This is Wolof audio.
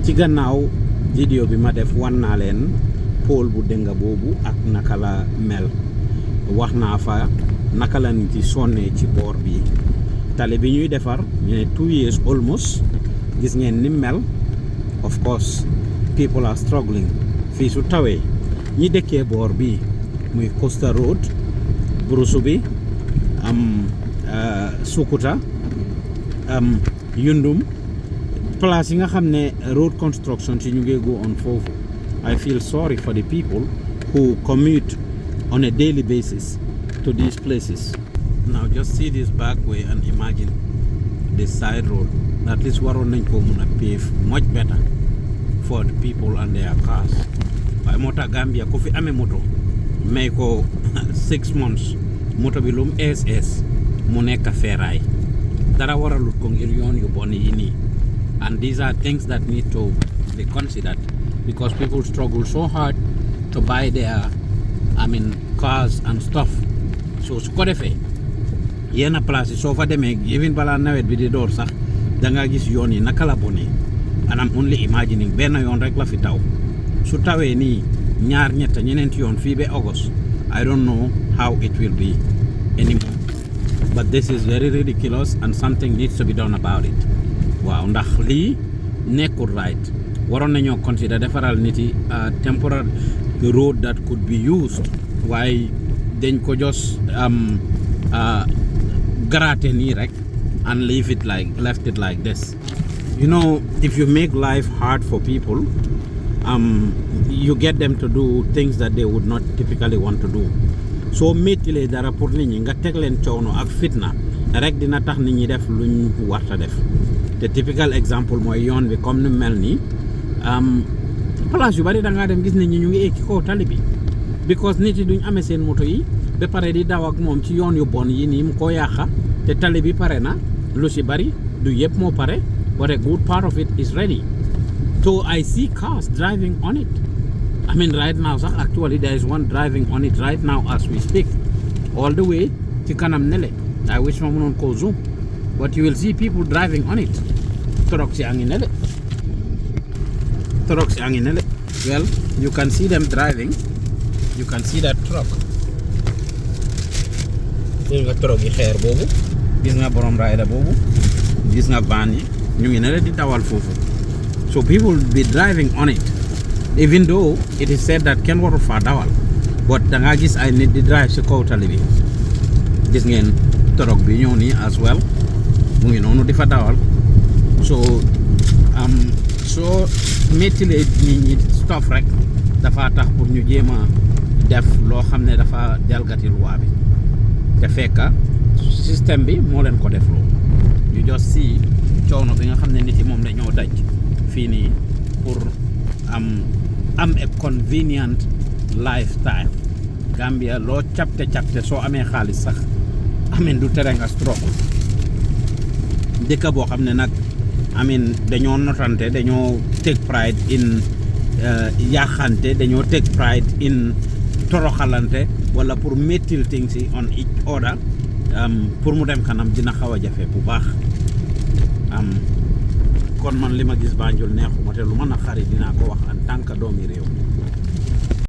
ci gannaaw vidéo bi ma def wan naa leen pôle bu dënga boobu ak naka la mel wax naa fa naka la nit yi sonnee ci boor bi tali bi ñuy defar ñu ne 2 years almost gis ngeen ni mel of course people are struggling fii su tawee ñi dëkkee boor bi muy Costa Road Burusu bi am Sukuta am Yundum place yi nga xam ne road construction ci ñu ngi go on foofu I feel sorry for the people who commute on a daily basis to these places. Now just see this back way and imagine this side road. At least waroon nañ ko mun a pave much better for the people and their cars. waaye moo tax Gambia ku fi amee moto may ko 6 months moto bi lum SS mu nekk feeraay dara waralut ko ngir yoon yu bon yi nii. And these are things that need to be considered because people struggle so hard to buy their cars and stuff. So su ko defee yenn place soo fa demee even balaa nawet bi di door sax da nga gis yoon yi naka la bonee and I'm only imagining benn yoon rek la fi taw su tawee nii ñaar ñetta ñeneenti yoon fii ba August I don't know how it will be anymore but this is very ridiculous and something needs to be done about it. waaw ndax lii nekkul right waroon nañoo consider defaral nit yi temporary road that could be used waaye dañ ko just gratte nii rek and left it like this. You know, if you make life hard for people you get them to do things that they would not typically want to do. soo méttilee dara pour nit ñi nga teg leen coono ak fitna rek dina tax nit ñi def luñ warta def. te typical exemple mooy yoon bi comme ni mel nii place yu bari da ngaa dem gis nit ñi ñu ngi ci kaw tali bi because nit yi duñ amee seen moto yi ba pare di daw ak moom ci yoon yu bon yi nii mu ko yàqa te tali bi pare na lu si bari du yëpp moo pare but a good part of it is ready. So I see cars driving on it. Right now sax actually there is one driving on it right now as we speak all the way ci kanam nele. I wish ma mënoon koo zoom but you will see people driving on it. Trucks yaa ngi nele. Well, you can see them driving. You can see that truck. Gis nga truck yi xeer boobu gis nga borom rider boobu gis nga van yi ñu ngi nele di dawal foofu. So people will be driving on it even though it is said that kenn waru faa dawal but da nga gis ay nit di drive si kaw tali bi gis ngeen truck bi ñëw nii as well mu ngi noonu di fa dawal soo méttilee nit ñi stuff rek dafa tax pour ñu jéem a def loo xam ne dafa jalgati loi bi te fekka système bi moo leen ko def loo ñu just si coono bi nga xam ne nit yi moom dañoo daj fii nii pour am a convenient lifestyle. Gambia loo capte soo amee xaalis sax du tere nga struggle dëkk boo xam ne nag dañoo notante dañoo take pride in yaaxante dañoo take pride in toroxalante wala pour mettil things yi on each other pour mu dem kanam dina xaw a jafe bu baax kon man li ma gis Banjul neexuma te lu mën a xarit dinaa ko wax en tant que doomi réew